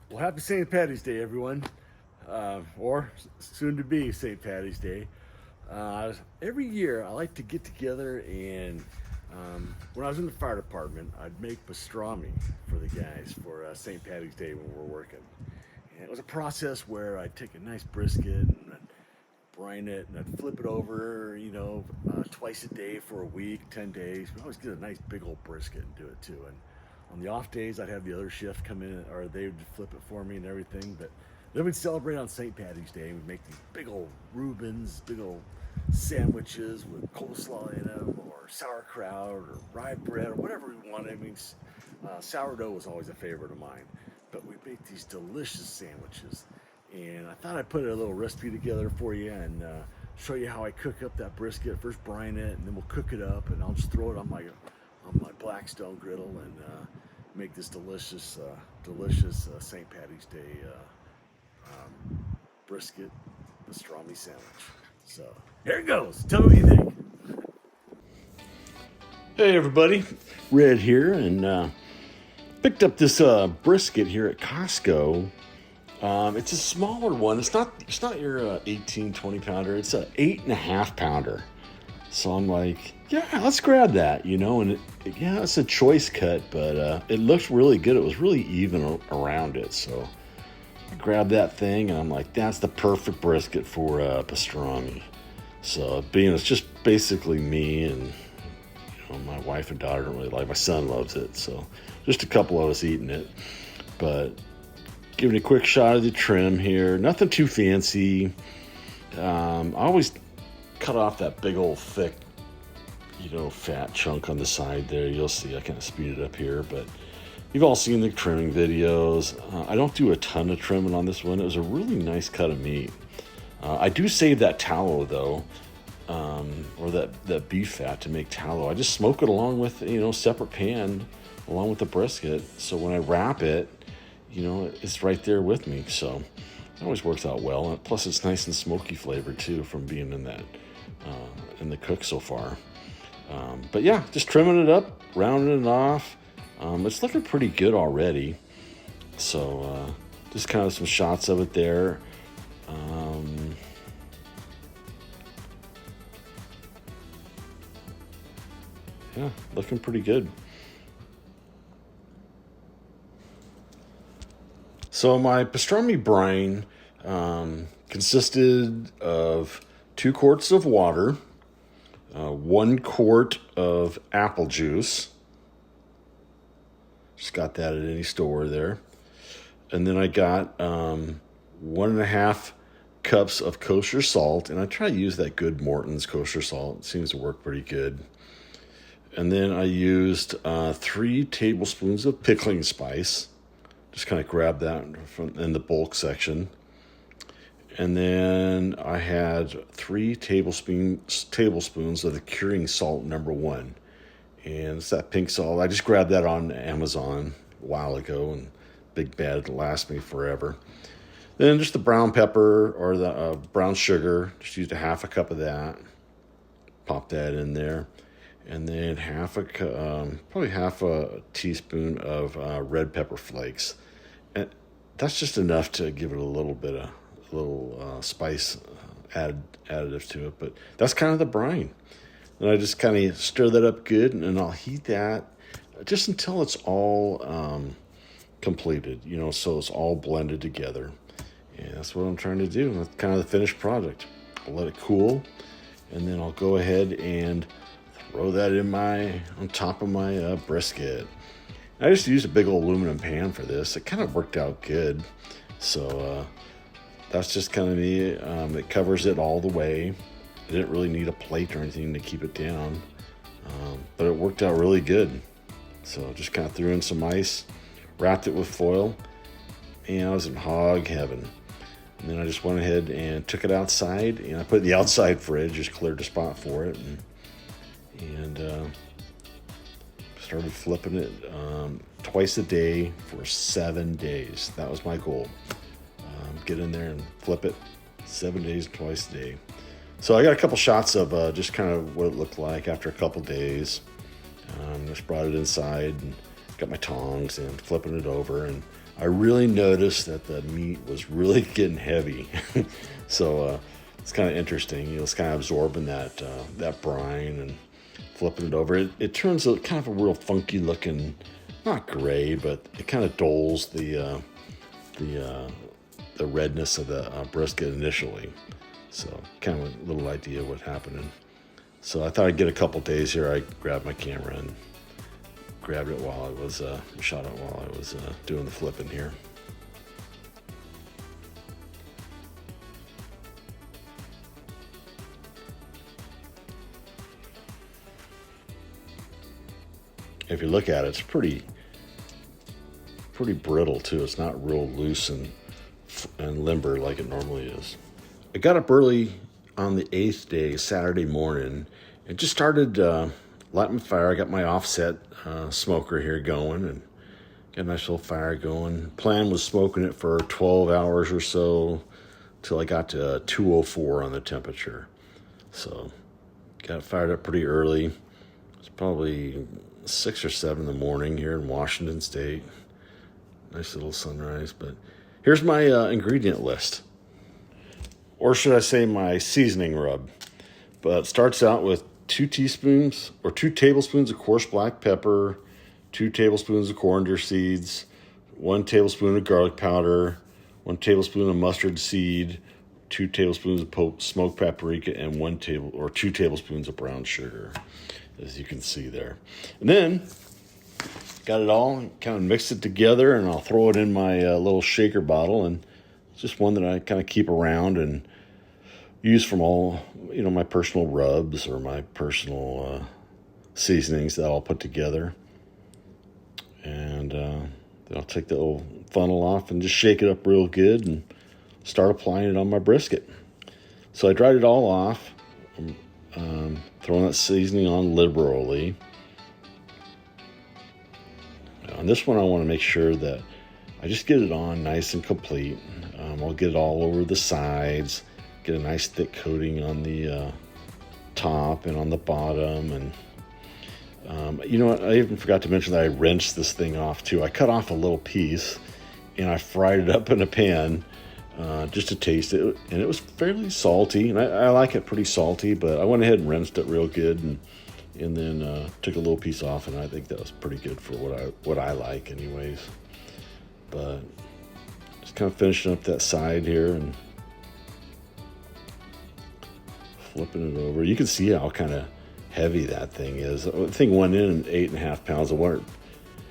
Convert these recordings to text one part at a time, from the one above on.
Well, happy St. Patty's Day, everyone, or soon to be St. Patty's Day. Every year, I like to get together and when I was in the fire department, I'd make pastrami for the guys for St. Patty's Day when we're working. And it was a process where I'd take a nice brisket and I'd brine it and I'd flip it over, twice a day for a week, 10 days. We always get a nice big old brisket and do it too. And on the off days, I'd have the other shift come in, or they would flip it for me and everything. But then we'd celebrate on St. Patty's Day. We'd make these big old Reubens, big old sandwiches with coleslaw in them, or sauerkraut, or rye bread, or whatever we wanted. I mean, sourdough was always a favorite of mine. But we make these delicious sandwiches. And I thought I'd put a little recipe together for you and show you how I cook up that brisket. First brine it, and then we'll cook it up, and I'll just throw it on my Blackstone griddle and make this delicious St. Patty's Day brisket pastrami sandwich. So here it goes. Tell me what you think. Hey everybody, Red here, and picked up this brisket here at Costco. It's a smaller one. It's not your 18, 20 pounder. It's a 8.5 pounder. So I'm like, yeah, let's grab that, and it's a choice cut, but it looks really good. It was really even around it. So I grabbed that thing and I'm like, that's the perfect brisket for pastrami. So being it's just basically me and my wife and daughter don't really like. My son loves it, so just a couple of us eating it. But giving a quick shot of the trim here. Nothing too fancy. I always cut off that big old thick, fat chunk on the side there. You'll see. I kind of speed it up here, but you've all seen the trimming videos. I don't do a ton of trimming on this one. It was a really nice cut of meat. I do save that tallow though, or that beef fat to make tallow. I just smoke it along with separate pan along with the brisket. So when I wrap it, it's right there with me. So it always works out well. And plus it's nice and smoky flavored too from being in that in the cook so far. But yeah, just trimming it up, rounding it off. It's looking pretty good already. So just kind of some shots of it there. Yeah, looking pretty good. So my pastrami brine consisted of 2 quarts of water, 1 quart of apple juice. Just got that at any store there. And then I got 1.5 cups of kosher salt. And I try to use that Good Morton's kosher salt. It seems to work pretty good. And then I used 3 tablespoons of pickling spice. Just kind of grab that from in the bulk section. And then I had 3 tablespoons of the curing salt number 1. And it's that pink salt. I just grabbed that on Amazon a while ago, and big bag to last me forever. Then just the brown pepper or the brown sugar. Just used a half a cup of that. Pop that in there. And then probably half a teaspoon of red pepper flakes. And that's just enough to give it a little spice additive to it. But that's kind of the brine. And I just kind of stir that up good, and I'll heat that just until it's all completed, so it's all blended together. And that's what I'm trying to do. That's kind of the finished product. I'll let it cool, and then I'll go ahead and throw that on top of my brisket. I just used a big old aluminum pan for this. It kind of worked out good. So that's just kind of me. It covers it all the way. I didn't really need a plate or anything to keep it down. But it worked out really good. So just kind of threw in some ice, wrapped it with foil, and I was in hog heaven. And then I just went ahead and took it outside, and I put it in the outside fridge, just cleared a spot for it, and started flipping it twice a day for 7 days. That was my goal. Get in there and flip it 7 days, twice a day. So I got a couple shots of just kind of what it looked like after a couple days. Just brought it inside and got my tongs and flipping it over, and I really noticed that the meat was really getting heavy. So it's kind of interesting. It's kind of absorbing that brine and flipping it over. It turns a kind of a real funky looking, not gray, but it kind of dulls the redness of the brisket initially. So kind of a little idea of what happened. So I thought I'd get a couple days here. I grabbed my camera and grabbed it while I was shot it while I was doing the flipping here. If you look at it, it's pretty brittle too. It's not real loose and limber like it normally is. I got up early on the 8th day, Saturday morning, and just started lighting my fire. I got my offset smoker here going and got a nice little fire going. Plan was smoking it for 12 hours or so till I got to 204 on the temperature. So got it fired up pretty early. It's probably 6 or 7 in the morning here in Washington State. Nice little sunrise. But here's my ingredient list. Or should I say my seasoning rub. But it starts out with 2 tablespoons of coarse black pepper, 2 tablespoons of coriander seeds, 1 tablespoon of garlic powder, 1 tablespoon of mustard seed, 2 tablespoons of smoked paprika, and 2 tablespoons of brown sugar, as you can see there. And then got it all, kind of mixed it together, and I'll throw it in my little shaker bottle. And it's just one that I kind of keep around and use from all, my personal rubs or my personal seasonings that I'll put together. And then I'll take the little funnel off and just shake it up real good and start applying it on my brisket. So I dried it all off, throwing that seasoning on liberally. On this one, I want to make sure that I just get it on nice and complete. I'll get it all over the sides, get a nice thick coating on the top and on the bottom. And you know what? I even forgot to mention that I rinsed this thing off too. I cut off a little piece and I fried it up in a pan just to taste it. And it was fairly salty, and I like it pretty salty, but I went ahead and rinsed it real good and then took a little piece off, and I think that was pretty good for what I like anyways. But just kind of finishing up that side here and flipping it over. You can see how kind of heavy that thing is. The thing went in 8.5 pounds.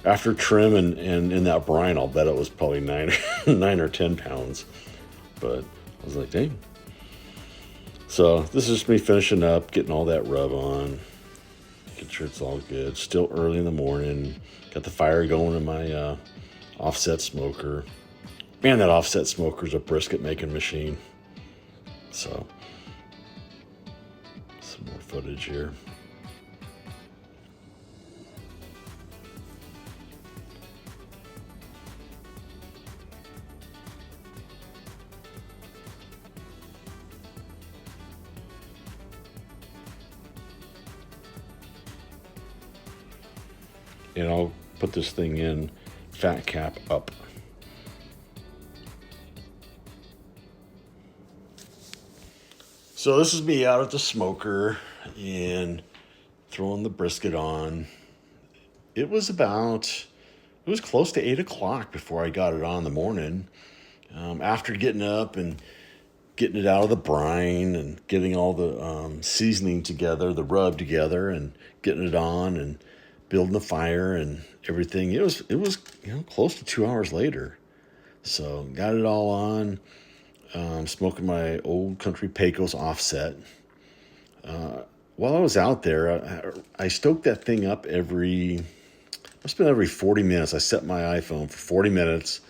After trim and in that brine, I'll bet it was probably 9 or 10 pounds. But I was like, dang. So this is just me finishing up, getting all that rub on, making sure it's all good. Still early in the morning. Got the fire going in my offset smoker. Man, that offset smoker is a brisket making machine. So some more footage here. And I'll put this thing in fat cap up. So this is me out at the smoker and throwing the brisket on. It was close to 8 o'clock before I got it on in the morning. After getting up and getting it out of the brine and getting all the seasoning together, the rub together, and getting it on and building the fire and everything. It was close to 2 hours later. So got it all on, smoking my old country Pecos offset. While I was out there, I stoked that thing up every 40 minutes. I set my iPhone for 40 minutes,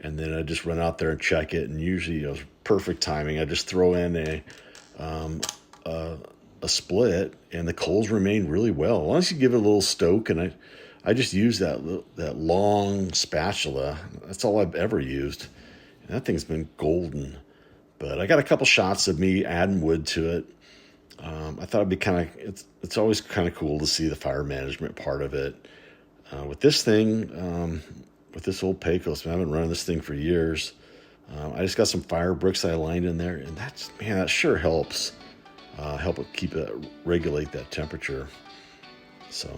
and then I just run out there and check it. And usually it was perfect timing. I just throw in a split, and the coals remain really well. As long as you give it a little stoke, and I just use that long spatula. That's all I've ever used. And that thing's been golden. But I got a couple shots of me adding wood to it. I thought it'd be it's always kind of cool to see the fire management part of it. With this thing, with this old Pecos. I've been running this thing for years. I just got some fire bricks I lined in there, and that sure helps. Help it regulate that temperature. So,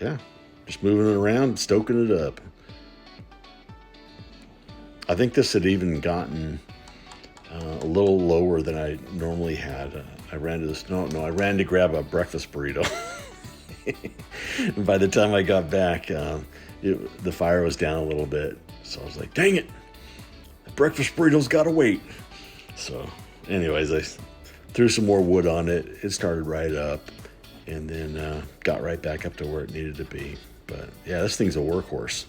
yeah, just moving it around, stoking it up. I think this had even gotten a little lower than I normally had. I ran to grab a breakfast burrito. And by the time I got back, the fire was down a little bit. So I was like, dang it, the breakfast burrito's got to wait. So anyways, I threw some more wood on it. It started right up, and then got right back up to where it needed to be. But yeah, this thing's a workhorse.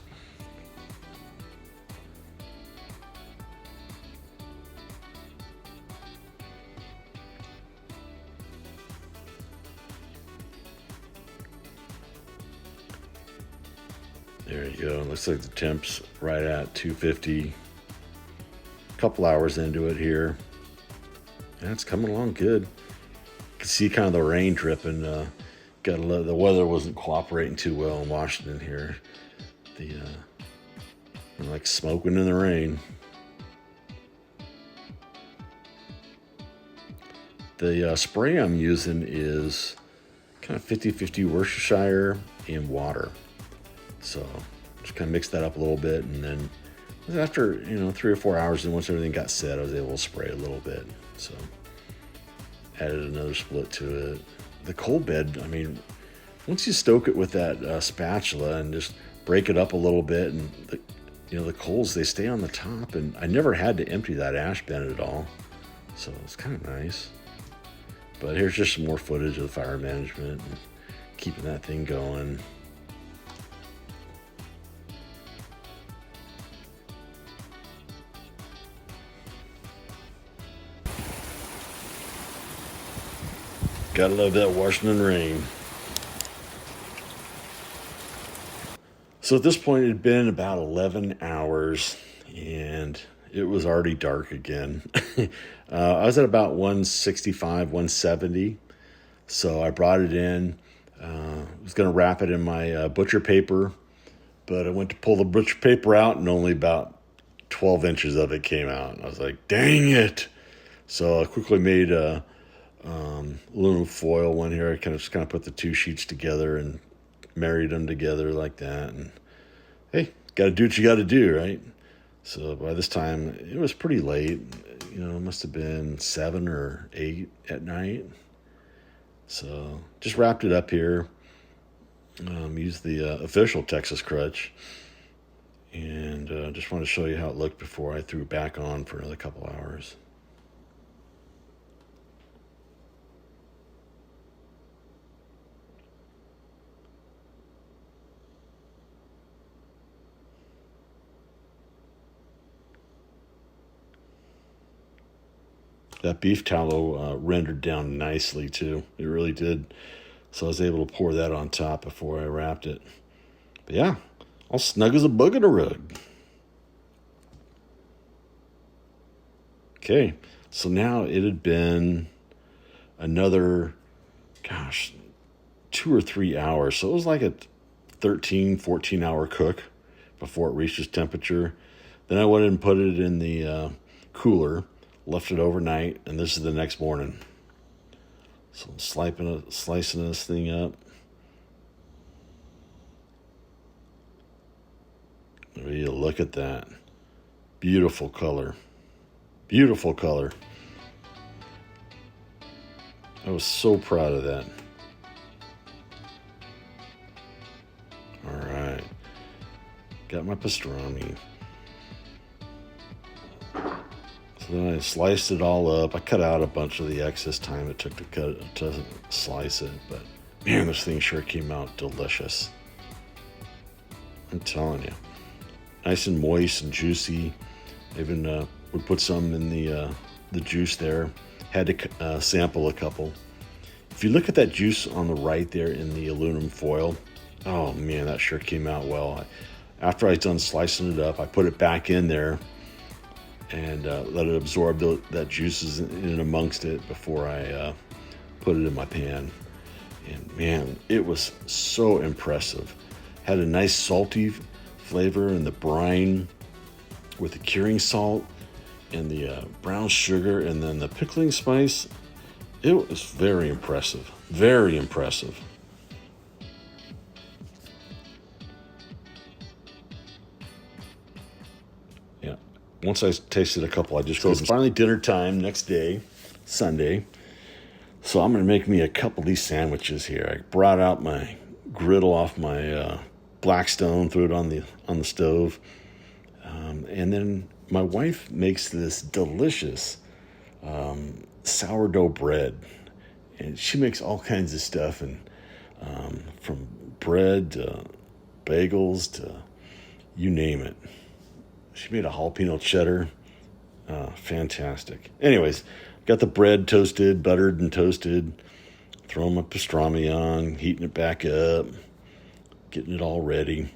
There you go. Looks like the temp's right at 250. A couple hours into it here. Yeah, it's coming along good. You can see kind of the rain dripping. The weather wasn't cooperating too well in Washington here. Like smoking in the rain. The spray I'm using is kind of 50-50 Worcestershire and water. So just kind of mix that up a little bit, and then after 3 or 4 hours, and once everything got set, I was able to spray a little bit. So added another split to it. The cold bed, once you stoke it with that spatula and just break it up a little bit, and the coals, they stay on the top, and I never had to empty that ash bin at all. So it's kind of nice. But here's just some more footage of the fire management and keeping that thing going. Gotta love that Washington rain. So at this point, it had been about 11 hours, and it was already dark again. I was at about 165, 170. So I brought it in. I was going to wrap it in my butcher paper, but I went to pull the butcher paper out, and only about 12 inches of it came out. And I was like, dang it. So I quickly made a aluminum foil one here. I kind of put the two sheets together and married them together like that. And hey, got to do what you got to do, right? So by this time, it was pretty late. It must have been 7 or 8 at night. So just wrapped it up here. Used the official Texas crutch. And just wanted to show you how it looked before I threw it back on for another couple hours. That beef tallow rendered down nicely too. It really did. So I was able to pour that on top before I wrapped it. But yeah, all snug as a bug in a rug. Okay, so now it had been another, 2 or 3 hours. So it was like a 13, 14-hour cook before it reached its temperature. Then I went and put it in the cooler. Left it overnight, and this is the next morning. So I'm slicing this thing up. There you look at that. Beautiful color. Beautiful color. I was so proud of that. All right. Got my pastrami. So then I sliced it all up. I cut out a bunch of the excess time it took to slice it. But man, this thing sure came out delicious. I'm telling you. Nice and moist and juicy. Even we put some in the juice there. Had to sample a couple. If you look at that juice on the right there in the aluminum foil, oh man, that sure came out well. After I was done slicing it up, I put it back in there and let it absorb that juices in and amongst it before I put it in my pan. And man, it was so impressive. Had a nice salty flavor and the brine with the curing salt and the brown sugar and then the pickling spice. It was very impressive. Very impressive. Yeah. Once I tasted a couple, I just so it's finally dinner time next day, Sunday. So I'm gonna make me a couple of these sandwiches here. I brought out my griddle off my Blackstone, threw it on the stove, and then my wife makes this delicious sourdough bread, and she makes all kinds of stuff, and from bread to bagels to you name it. She made a jalapeno cheddar. Fantastic. Anyways, got the bread toasted, buttered and toasted. Throwing my pastrami on, heating it back up, getting it all ready.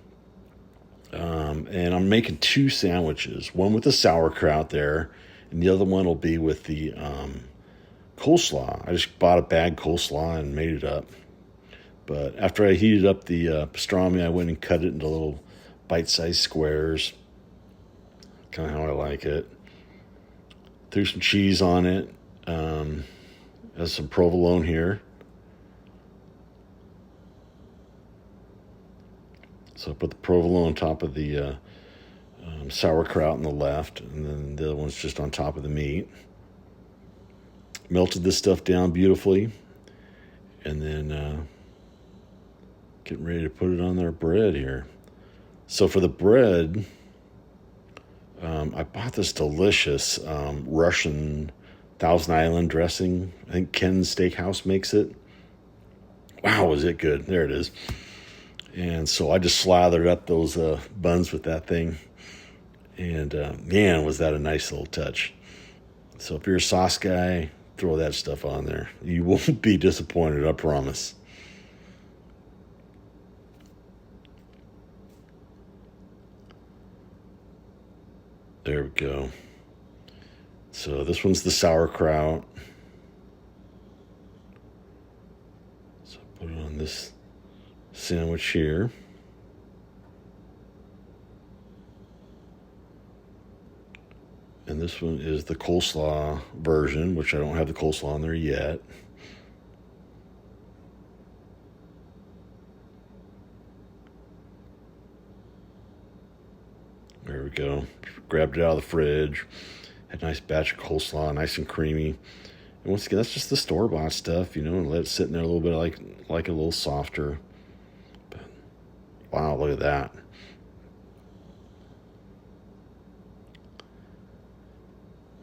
And I'm making two sandwiches. One with the sauerkraut there, and the other one will be with the coleslaw. I just bought a bag coleslaw and made it up. But after I heated up the pastrami, I went and cut it into little bite-sized squares. Kind of how I like it. Threw some cheese on it. Has some provolone here. So I put the provolone on top of the sauerkraut on the left, and then the other one's just on top of the meat. Melted this stuff down beautifully, and then getting ready to put it on their bread here. So for the bread, I bought this delicious Russian Thousand Island dressing. I think Ken's Steakhouse makes it. Wow, is it good? There it is. And so I just slathered up those buns with that thing. And man, was that a nice little touch. So if you're a sauce guy, throw that stuff on there. You won't be disappointed, I promise. There we go. So this one's the sauerkraut. So put it on this sandwich here. And this one is the coleslaw version, which I don't have the coleslaw on there yet. There we go. Grabbed it out of the fridge. Had a nice batch of coleslaw, nice and creamy. And once again, that's just the store-bought stuff, and let it sit in there a little bit, like a little softer. But wow, look at that.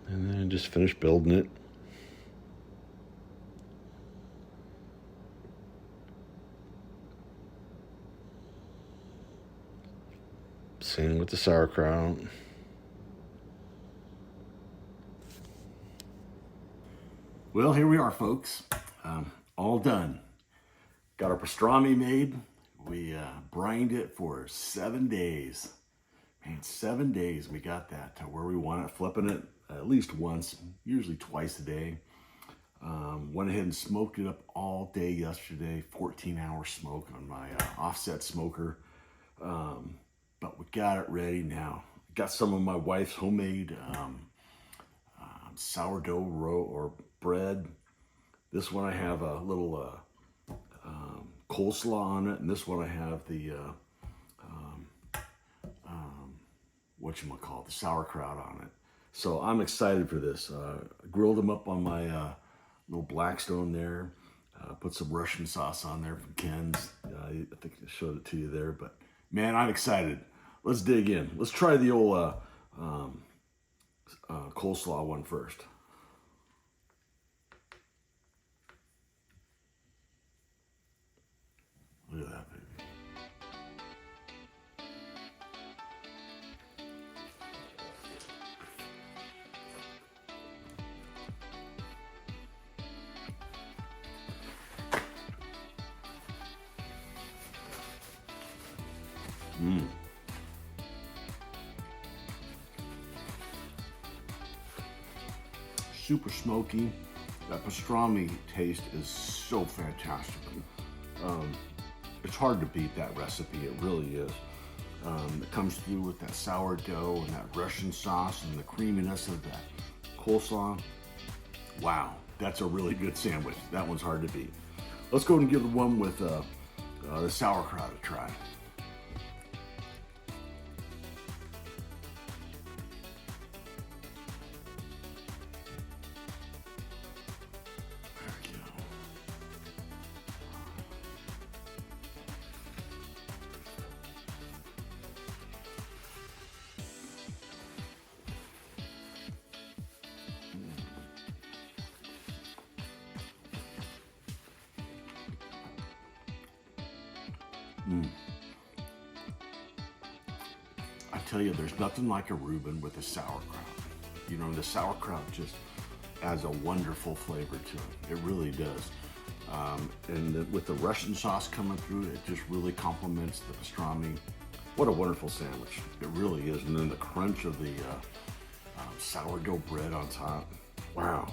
And then just finished building it. Same with the sauerkraut. Well, here we are, folks. All done. Got our pastrami made. We brined it for 7 days. Man, 7 days we got that to where we want it, flipping it at least once, usually twice a day. Went ahead and smoked it up all day yesterday, 14-hour smoke on my offset smoker. But we got it ready now. Got some of my wife's homemade sourdough roll or bread. This one I have a little coleslaw on it, and this one I have the the sauerkraut on it. So I'm excited for this. Grilled them up on my little Blackstone there. Put some Russian sauce on there from Ken's. I think I showed it to you there, but man, I'm excited. Let's dig in. Let's try the old coleslaw one first. Look at that, baby. Super smoky. That pastrami taste is so fantastic. It's hard to beat that recipe. It really is. that comes through with that sourdough and that Russian sauce and the creaminess of that coleslaw. Wow, that's a really good sandwich. That one's hard to beat. Let's go and give the one with the sauerkraut a try. I tell you, there's nothing like a Reuben with a sauerkraut. You know, the sauerkraut just adds a wonderful flavor to it. It really does. With the Russian sauce coming through, it just really complements the pastrami. What a wonderful sandwich. It really is. And then the crunch of the sourdough bread on top. Wow.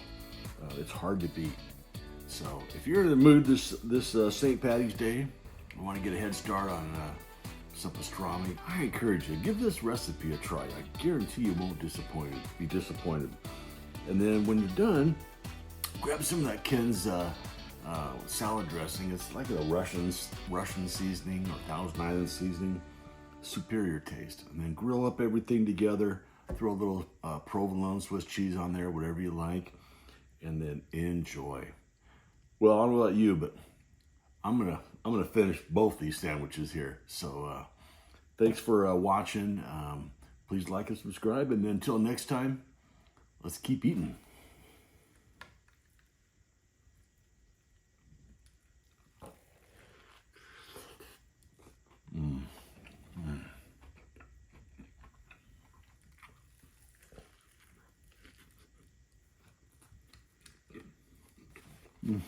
It's hard to beat. So if you're in the mood this St. Patty's Day, you want to get a head start on some pastrami, I encourage you, give this recipe a try. I guarantee you won't be disappointed. And then when you're done, grab some of that Ken's salad dressing. It's like a Russian seasoning or Thousand Island seasoning. Superior taste. And then grill up everything together. Throw a little provolone Swiss cheese on there, whatever you like, and then enjoy. Well, I don't know about you, but I'm gonna finish both these sandwiches here. So thanks for watching. Please like and subscribe, and then until next time, let's keep eating. Mm. Mm. Mm.